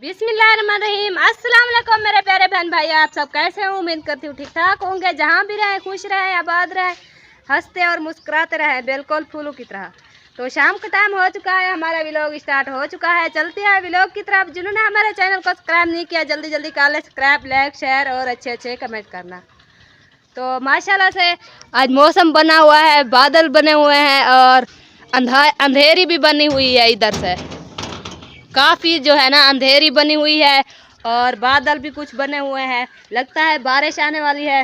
बिस्मिल्लाहिर्रहमानिर्रहीम। अस्सलाम वालेकुम मेरे प्यारे बहन भाई, आप सब कैसे हो? उम्मीद करती हूँ ठीक ठाक होंगे। जहाँ भी रहें खुश रहें, आबाद रहें, हंसते और मुस्कुराते रहें, बिल्कुल फूलों की तरह। तो शाम का टाइम हो चुका है, हमारा व्लॉग स्टार्ट हो चुका है। चलते हैं व्लॉग की तरफ। जिन्होंने हमारे चैनल को सब्सक्राइब नहीं किया जल्दी जल्दी कर ले सब्सक्राइब, लाइक, शेयर और अच्छे अच्छे कमेंट करना। तो माशाल्लाह से आज मौसम बना हुआ है, बादल बने हुए हैं और अंधेरी भी बनी हुई है। इधर से काफ़ी जो है ना अंधेरी बनी हुई है और बादल भी कुछ बने हुए हैं। लगता है बारिश आने वाली है,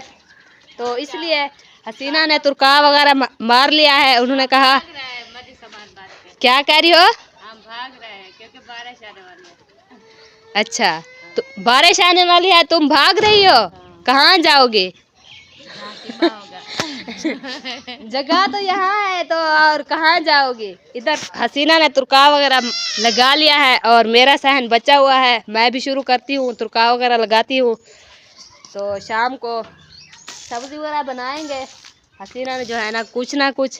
तो इसलिए हसीना ने तुरका वगैरह मार लिया है। उन्होंने कहा क्या कह रही हो? हम भाग रहे हैं क्योंकि बारिश आने वाली है। अच्छा, तो बारिश आने वाली है, तुम भाग रही हो? कहाँ जाओगे? जगह तो यहाँ है, तो और कहाँ जाओगे? इधर हसीना ने तुरका वगैरह लगा लिया है और मेरा सहन बचा हुआ है। मैं भी शुरू करती हूँ, तुरका वगैरह लगाती हूँ। तो शाम को सब्जी वगैरह बनाएंगे। हसीना ने जो है ना कुछ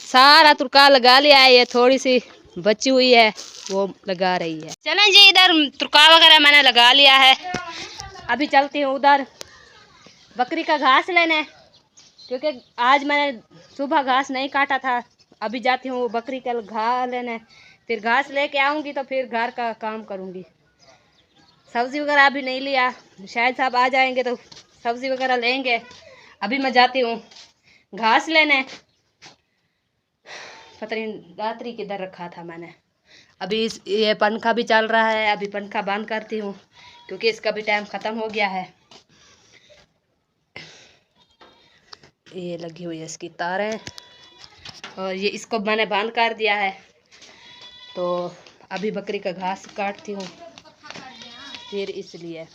सारा तुरका लगा लिया है। ये थोड़ी सी बची हुई है, वो लगा रही है। चलें जी, इधर तुरका वगैरह मैंने लगा लिया है। अभी चलती हूँ उधर बकरी का घास लेने, क्योंकि आज मैंने सुबह घास नहीं काटा था। अभी जाती हूँ बकरी का घास लेने, फिर घास लेके आऊँगी तो फिर घर का काम करूँगी। सब्ज़ी वगैरह अभी नहीं लिया, शायद साहब आ जाएंगे तो सब्ज़ी वगैरह लेंगे। अभी मैं जाती हूँ घास लेने। पता नहीं रात्रि किधर रखा था मैंने। अभी ये पंखा भी चल रहा है, अभी पंखा बंद करती हूँ क्योंकि इसका भी टाइम ख़त्म हो गया है। ये लगी हुई है इसकी तारें और ये इसको मैंने बंद कर दिया है। तो अभी बकरी का घास काटती हूँ, फिर इसलिए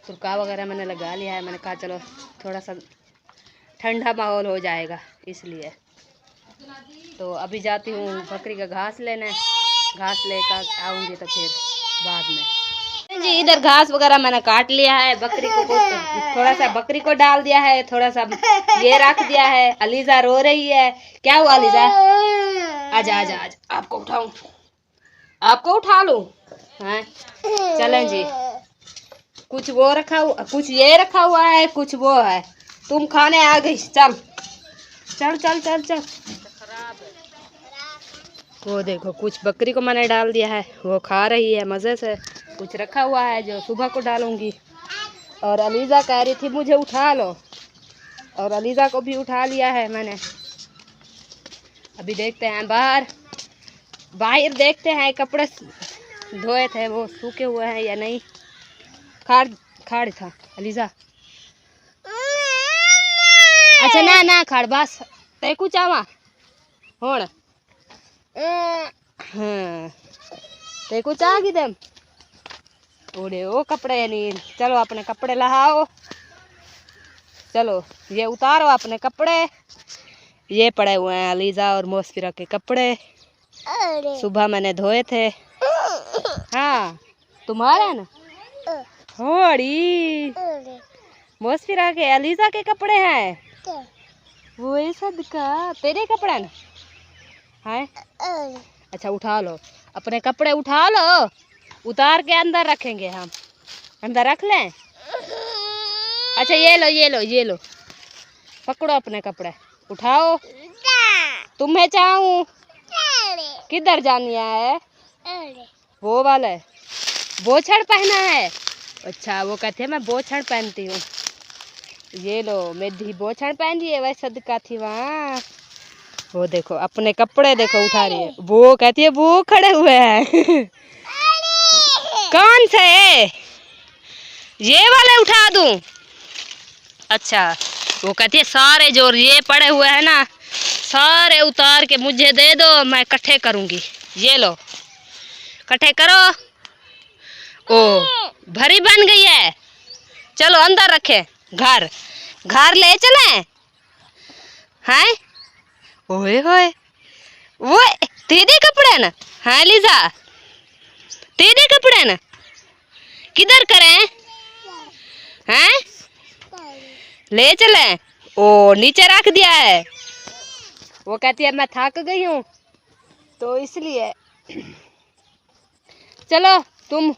तुरका वगैरह मैंने लगा लिया है। मैंने कहा चलो थोड़ा सा ठंडा माहौल हो जाएगा, इसलिए। तो अभी जाती हूँ बकरी का घास लेने। घास लेकर आऊँगी तो फिर बाद में जी। इधर घास वगैरह मैंने काट लिया है। बकरी को थोड़ा सा बकरी को डाल दिया है, थोड़ा सा ये रख दिया है। अलीजा रो रही है। क्या हुआ अलीजा? आजा आजा आजा, आपको उठाऊं, आपको उठा लूं? हैं, चलें जी। कुछ वो रखा हुआ, कुछ ये रखा हुआ है, कुछ वो है। तुम खाने आ गई, चल चल चल चल चल। वो देखो कुछ बकरी को मैंने डाल दिया है, वो खा रही है मज़े से। कुछ रखा हुआ है जो सुबह को डालूंगी। और अलीजा कह रही थी मुझे उठा लो, और अलीजा को भी उठा लिया है मैंने। अभी देखते हैं बाहर देखते हैं कपड़े धोए थे वो सूखे हुए हैं या नहीं। खाड़ था अलीजा। अच्छा ना ना खाड़ बस ते कुछ आवा होण। हाँ ते कुछ आ गई दम ओड़े वो कपड़े नहीं। चलो अपने कपड़े लहाओ, चलो ये उतारो अपने कपड़े। ये पड़े हुए हैं अलीजा और मोस्फिरा के कपड़े, सुबह मैंने धोए थे। हाँ तुम्हारे ना होड़ी मोस्फिरा के अलीजा के कपड़े हैं। वो सदका तेरे कपड़े ना है। अच्छा उठा लो अपने कपड़े, उठा लो, उतार के अंदर रखेंगे हम। अंदर रख लें। अच्छा ये लो ये लो ये लो, पकड़ो अपने कपड़े, उठाओ। तुम्हें चाहूँ किधर जानी है? वो वाले बोछड़ पहना है। अच्छा वो कहते हैं मैं बोछड़ पहनती हूँ। ये लो मेरी बोछड़ पहन रही है, वैसे सदका थी वहाँ। वो देखो अपने कपड़े देखो उठा रही है। वो कहती है वो खड़े हुए हैं। कौन से? ये वाले उठा दूं? अच्छा वो कहती है सारे जो ये पड़े हुए हैं ना सारे उतार के मुझे दे दो, मैं इकट्ठे करूंगी। ये लो इकट्ठे करो। ओ भरी बन गई है। चलो अंदर रखे, घर घर ले चले हैं। ओए होए वो तेरे कपड़े ना? हाँ लीजा तेरे कपड़े ना? किधर करें हैं? ले चले। ओ नीचे रख दिया है। वो कहती है मैं थक गई हूँ तो इसलिए। चलो तुम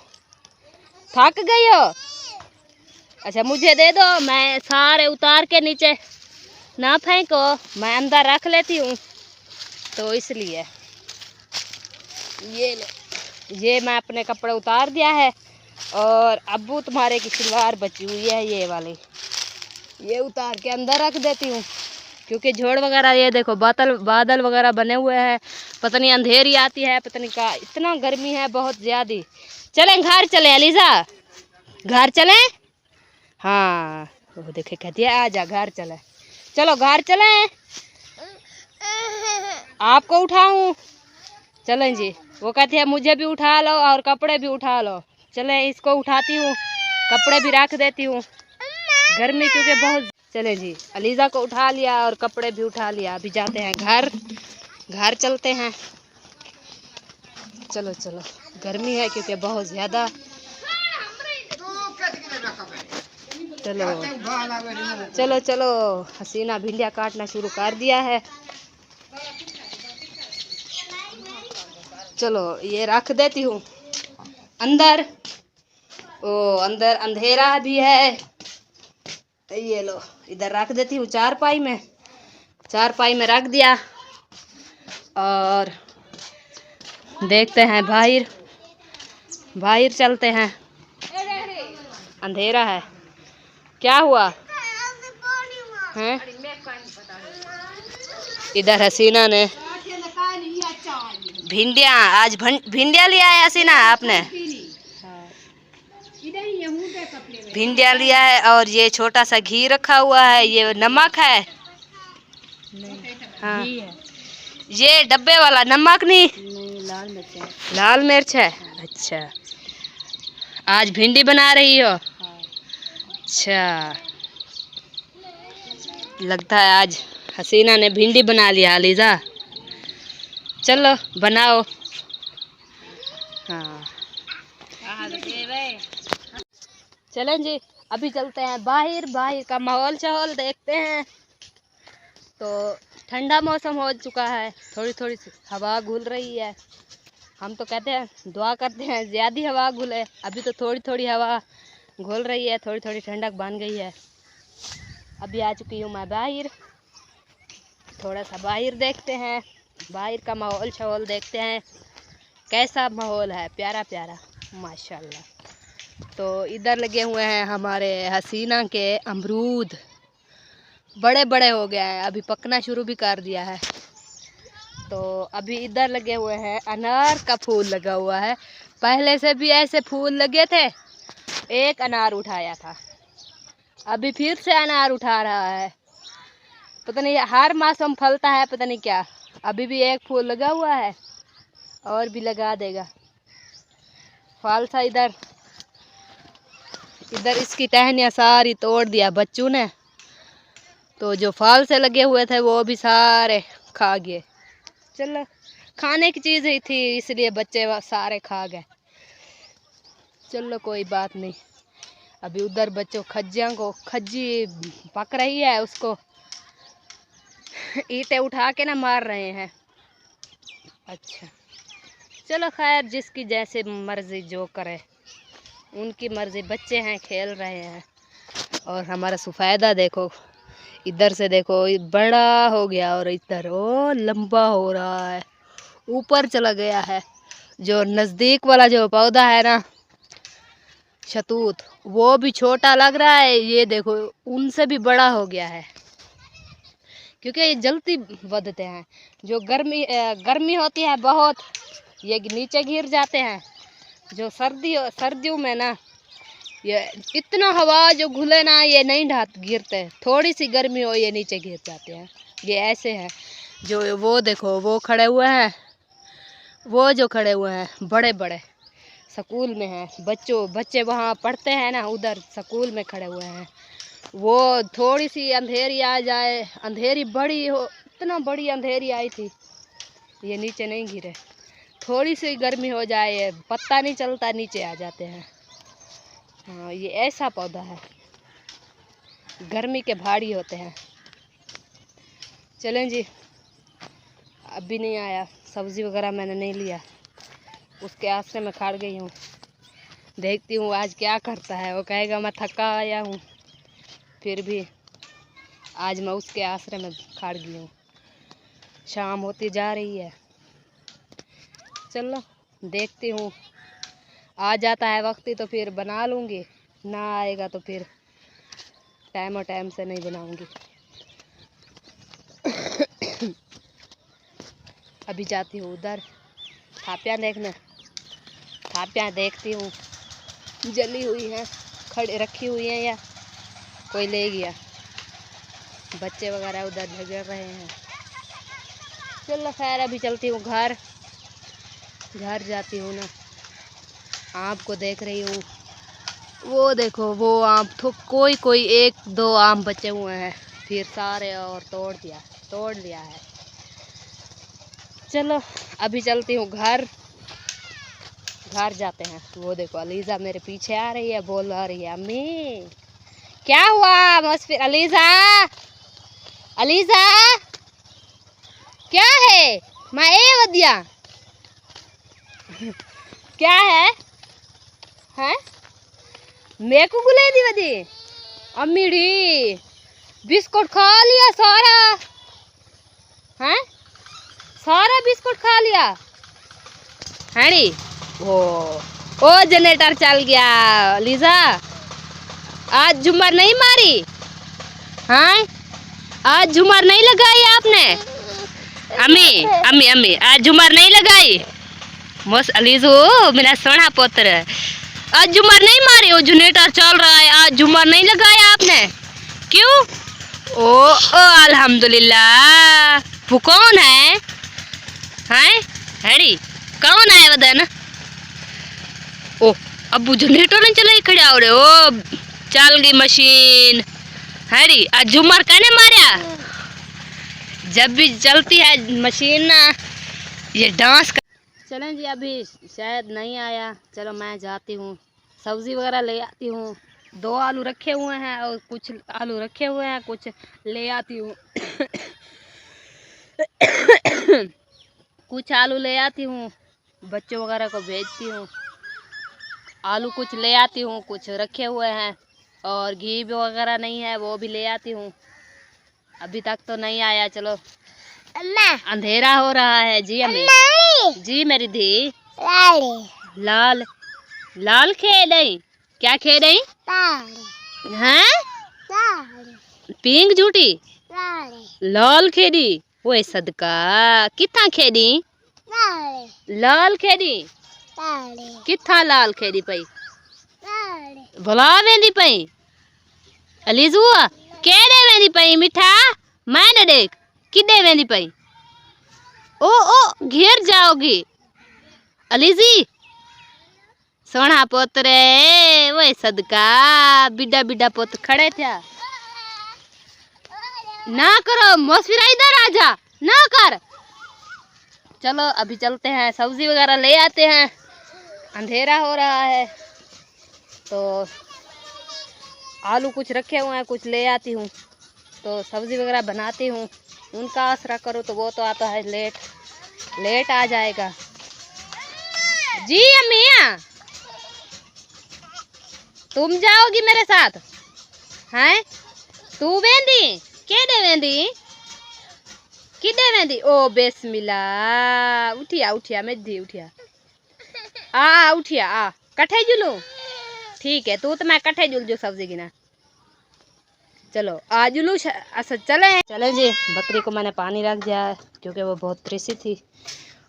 थक गई हो? अच्छा मुझे दे दो, मैं सारे उतार के नीचे ना फेंको, मैं अंदर रख लेती हूँ, तो इसलिए ये लो, ये मैं अपने कपड़े उतार दिया है। और अब्बू तुम्हारे की सलवार बची हुई है ये वाली, ये उतार के अंदर रख देती हूँ, क्योंकि झोड़ वगैरह ये देखो बादल वगैरह बने हुए हैं, पता नहीं अंधेरी आती है, पता नहीं क्या, इतना गर्मी है बहुत ज़्यादा। चलें घर चलें अलीज़ा, घर चलें? हाँ वो देखे कहती है आजा घर चले, चलो घर चलें, आपको उठाऊं? चलें जी, वो कहती है मुझे भी उठा लो और कपड़े भी उठा लो। चलें इसको उठाती हूँ, कपड़े भी रख देती हूँ, गर्मी क्योंकि बहुत। चले जी, अलीज़ा को उठा लिया और कपड़े भी उठा लिया, अभी जाते हैं घर, घर चलते हैं। चलो चलो, गर्मी है क्योंकि बहुत ज़्यादा। चलो चलो चलो, हसीना भिंडियाँ काटना शुरू कर दिया है। चलो ये रख देती हूँ अंदर, ओ अंदर अंधेरा भी है, ये लो इधर रख देती हूँ चारपाई में, चारपाई में रख दिया। और देखते हैं बाहर, बाहर चलते हैं, अंधेरा है। क्या हुआ हैं? इधर हसीना ने भिंडियाँ, आज भिंडियाँ लिया है हसीना आपने? भिंडियाँ लिया है और ये छोटा सा घी रखा हुआ है, ये नमक है। हाँ ये डब्बे वाला नमक नहीं, लाल मिर्च है। लाल मिर्च है, अच्छा आज भिंडी बना रही हो? अच्छा लगता है आज हसीना ने भिंडी बना लिया अलीज़ा, चलो बनाओ। हाँ चलें जी, अभी चलते हैं बाहर, बाहर का माहौल शहौल देखते हैं। तो ठंडा मौसम हो चुका है, थोड़ी थोड़ी हवा घुल रही है, हम तो कहते हैं दुआ करते हैं ज़्यादा हवा घुले, अभी तो थोड़ी थोड़ी हवा घुल रही है, थोड़ी थोड़ी ठंडक बन गई है। अभी आ चुकी हूँ मैं बाहर, थोड़ा सा बाहर देखते हैं, बाहर का माहौल शहौल देखते हैं कैसा माहौल है, प्यारा प्यारा माशाल्लाह। तो इधर लगे हुए हैं हमारे हसीना के अमरूद, बड़े बड़े हो गए हैं, अभी पकना शुरू भी कर दिया है। तो अभी इधर लगे हुए हैं अनार का फूल लगा हुआ है, पहले से भी ऐसे फूल लगे थे, एक अनार उठाया था, अभी फिर से अनार उठा रहा है, पता नहीं हर मौसम फलता है पता नहीं क्या। अभी भी एक फूल लगा हुआ है और भी लगा देगा फल सा। इधर इधर इसकी टहनियाँ सारी तोड़ दिया बच्चों ने, तो जो फल से लगे हुए थे वो भी सारे खा गए। चलो खाने की चीज़ ही थी इसलिए बच्चे सारे खा गए, चलो कोई बात नहीं। अभी उधर बच्चों खज्जी पक रही है, उसको ईंटें उठा के ना मार रहे हैं। अच्छा चलो खैर, जिसकी जैसे मर्जी जो करे उनकी मर्जी, बच्चे हैं खेल रहे हैं। और हमारा सफ़ेदा देखो, इधर से देखो बड़ा हो गया और इधर ओ लंबा हो रहा है, ऊपर चला गया है। जो नज़दीक वाला जो पौधा है ना शतूत, वो भी छोटा लग रहा है, ये देखो उनसे भी बड़ा हो गया है, क्योंकि ये जल्दी बढ़ते हैं। जो गर्मी होती है बहुत, ये नीचे गिर जाते हैं। जो सर्दियों में ना ये इतना हवा जो घुले ना ये नहीं गिरते, थोड़ी सी गर्मी हो ये नीचे गिर जाते हैं। ये ऐसे हैं। जो वो देखो वो खड़े हुए हैं, वो जो खड़े हुए हैं बड़े बड़े स्कूल में हैं, बच्चे वहाँ पढ़ते हैं ना, उधर स्कूल में खड़े हुए हैं। वो थोड़ी सी अंधेरी आ जाए, अंधेरी बड़ी हो, इतना बड़ी अंधेरी आई थी, ये नीचे नहीं गिरे। थोड़ी सी गर्मी हो जाए पता नहीं चलता, नीचे आ जाते हैं। हाँ ये ऐसा पौधा है, गर्मी के भाड़ी होते हैं। चलें जी, अभी नहीं आया, सब्ज़ी वगैरह मैंने नहीं लिया, उसके आसरे में खड़ गई हूँ। देखती हूँ आज क्या करता है। वो कहेगा मैं थका आया हूँ, फिर भी आज मैं उसके आश्रय में खड़ गई हूँ। शाम होती जा रही है, चलो देखती हूँ। आ जाता है वक्त तो फिर बना लूँगी, ना आएगा तो फिर टाइम और टाइम से नहीं बनाऊँगी। अभी जाती हूँ उधर थापियाँ देखने। थापियाँ देखती हूँ जली हुई हैं, खड़े रखी हुई हैं या कोई ले गया। बच्चे वगैरह उधर झगड़ रहे हैं। चलो खैर अभी चलती हूँ घर जाती हूँ ना। आम को देख रही हूँ, वो देखो वो आम तो कोई एक दो आम बचे हुए हैं, फिर सारे और तोड़ लिया है। चलो अभी चलती हूँ घर जाते हैं। वो देखो अलीज़ा मेरे पीछे आ रही है, बोल आ रही है अम्मी क्या हुआ मस्फिर। अलीज़ा क्या है माँ ए वदिया क्या है हैं मेरे को गुले दी वदी अम्मी डी बिस्कुट खा लिया सारा हैं, सारा बिस्कुट खा लिया है नी। ओ जनरेटर चल गया। लीजा आज झूमर नहीं मारी हाँ, आज झूमर नहीं लगाई आपने। अम्मी आज झूमर नहीं लगाई। मोस अलीजो मेरा सोना पुत्र आज झूमर नहीं मारी। वो जनरेटर चल रहा है, आज झूमर नहीं लगाया आपने क्यों। ओ अल्हम्दुलिल्लाह। वो कौन है हैं हैरी कौन है वदन। ओ अब जनरेटर नहीं चला खड़े हो रहे। ओ चल गई मशीन हैरी। आज झूमर कहने मारा। जब भी चलती है मशीन ना ये डांस कर। चलें जी अभी शायद नहीं आया। चलो मैं जाती हूँ सब्जी वगैरह ले आती हूँ। 2 आलू रखे हुए हैं और कुछ आलू रखे हुए हैं, कुछ ले आती हूँ। कुछ आलू ले आती हूँ, बच्चों वगैरह को भेजती हूँ। आलू कुछ ले आती हूँ, कुछ रखे हुए हैं और घी वगैरह नहीं है वो भी ले आती हूँ। अभी तक तो नहीं आया। चलो अंधेरा हो रहा है जी। अम्मी जी मेरी धी लाल लाल खेल रही क्या खेल रही हैं पिंक झूठी लाल खेड़ी। वो सदका कितना खेड़ी लाल खेड़ी कितना लाल खेड़ी पई भला वेंदी पई। अलीजुआ केड़े वेंदी पई मिठा मैंने देख किडे वेंदी पई। ओ घेर जाओगी अलीजी सोना पुत्र वो सदका बिड्डा बिड्डा पुत्र खड़े थे ना करो मौसफिरा इधर आ जा ना कर। चलो अभी चलते हैं सब्जी वगैरह ले आते हैं। अंधेरा हो रहा है तो आलू कुछ रखे हुए हैं, कुछ ले आती हूँ तो सब्जी वगैरह बनाती हूँ। उनका आसरा करो तो वो तो आता है लेट आ जाएगा जी। अम्मी तुम जाओगी मेरे साथ हैं। तू वेंदी केडे वेंदी किडे वेंदी। ओ बिस्मिल्लाह उठिया मेधी उठिया आ उठिया आ कट्ठे जुलू ठीक है। तू तो मैं कट्ठे जुल जो सब्जी गिना। चलो आ जुलू अच्छा चले जी। बकरी को मैंने पानी रख दिया है क्योंकि वो बहुत तृषी थी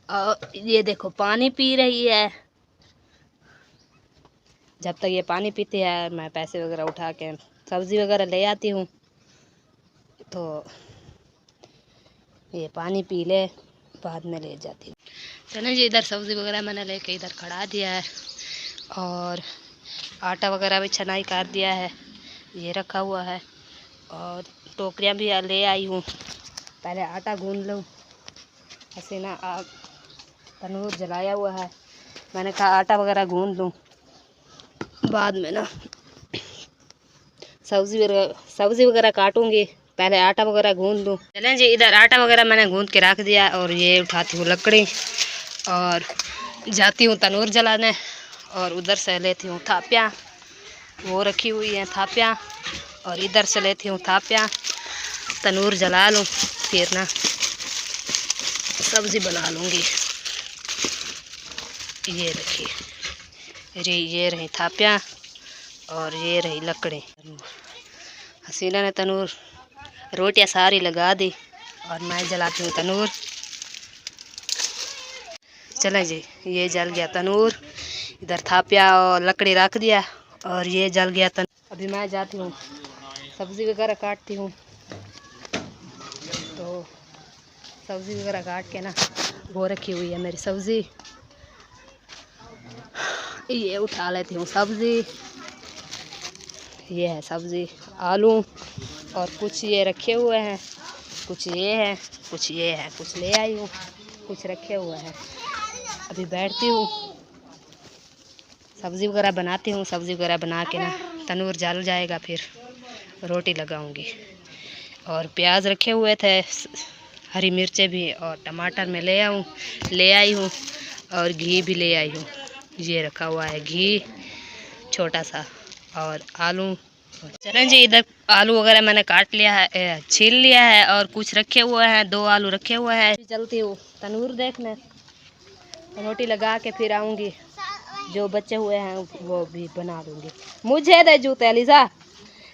और ये देखो पानी पी रही है। जब तक ये पानी पीती है मैं पैसे वगैरह उठा के सब्जी वगैरह ले आती हूँ तो ये पानी पी ले बाद में ले जाती हूँ। चलें जी इधर सब्जी वगैरह मैंने लेके इधर खड़ा दिया है और आटा वगैरह भी छनाई कर दिया है, ये रखा हुआ है और टोकरियाँ भी ले आई हूँ। पहले आटा गूंद लूँ। ऐसे ना आग तंदूर जलाया हुआ है, मैंने कहा आटा वगैरह गूंद लूँ बाद में ना सब्जी वगैरह काटूँगी। पहले आटा वगैरह गूंद लूँ। चलें जी इधर आटा वगैरह मैंने गूंद के रख दिया और ये उठाती हूँ लकड़ी और जाती हूँ तंदूर जलाने और उधर से लेती हूँ थापियाँ, वो रखी हुई हैं थापियाँ, और इधर से लेती हूँ थापियाँ। तनूर जला लूँ, फिर ना सब्ज़ी बना लूँगी। ये देखिए, ये रही थापियाँ और ये रही लकड़ी। हसीना ने तनूर रोटियाँ सारी लगा दी और मैं जलाती हूँ तनूर। चले जी, ये जल गया तनूर, इधर थापिया और लकड़ी रख दिया और ये जल गया तनूर। अभी मैं जाती हूँ सब्ज़ी वगैरह काटती हूँ, तो सब्ज़ी वगैरह काट के ना वो रखी हुई है मेरी सब्ज़ी, ये उठा लेती हूँ सब्ज़ी। ये है सब्ज़ी, आलू और कुछ ये रखे हुए हैं, कुछ ये है, कुछ ये है, कुछ ले आई हूँ, कुछ रखे हुए हैं। अभी बैठती हूँ, सब्ज़ी वगैरह बनाती हूँ। सब्ज़ी वगैरह बना के ना तनूर जल जाएगा, फिर रोटी लगाऊंगी। और प्याज रखे हुए थे, हरी मिर्चें भी और टमाटर में ले आई हूँ और घी भी ले आई हूँ। ये रखा हुआ है घी छोटा सा और आलू। चलें जी, इधर आलू वगैरह मैंने काट लिया है, छील लिया है और कुछ रखे हुए हैं, 2 आलू रखे हुए हैं। चलती हूँ तनूर देखने, रोटी लगा के फिर आऊँगी। जो बचे हुए हैं वो भी बना लूँगी। मुझे दे जूते अलीजा,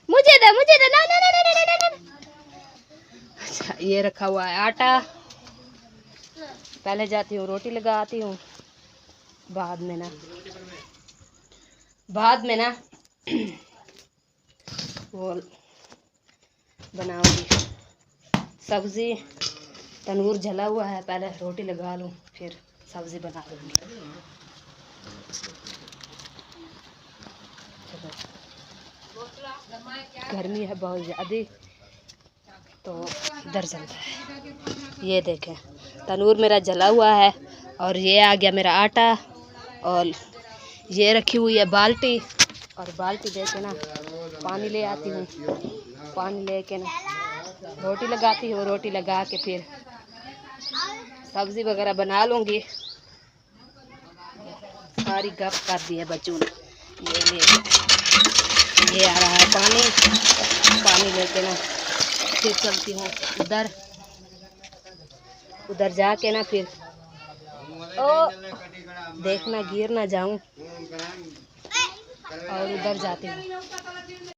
मुझे दे ना ना ना ना ना ना ना। अच्छा, ये रखा हुआ है आटा, पहले जाती हूँ रोटी लगा आती हूँ, बाद में ना वो बनाऊंगी सब्ज़ी। तनूर जला हुआ है, पहले रोटी लगा लूँ फिर सब्ज़ी बना लूँगी। गर्मी है बहुत ज़्यादा, तो इधर चलता है। ये देखें तनूर मेरा जला हुआ है और ये आ गया मेरा आटा, और ये रखी हुई है बाल्टी, और बाल्टी दे के ना पानी ले आती हूँ। पानी ले के ना रोटी लगाती हूँ, रोटी लगा के फिर सब्ज़ी वगैरह बना लूँगी। सारी गप कर दी है बच्चों ने। ये आ रहा है पानी लेके ना फिर चलती हूँ उधर जाके ना फिर देखना गिर ना जाऊँ, और उधर जाती हूँ।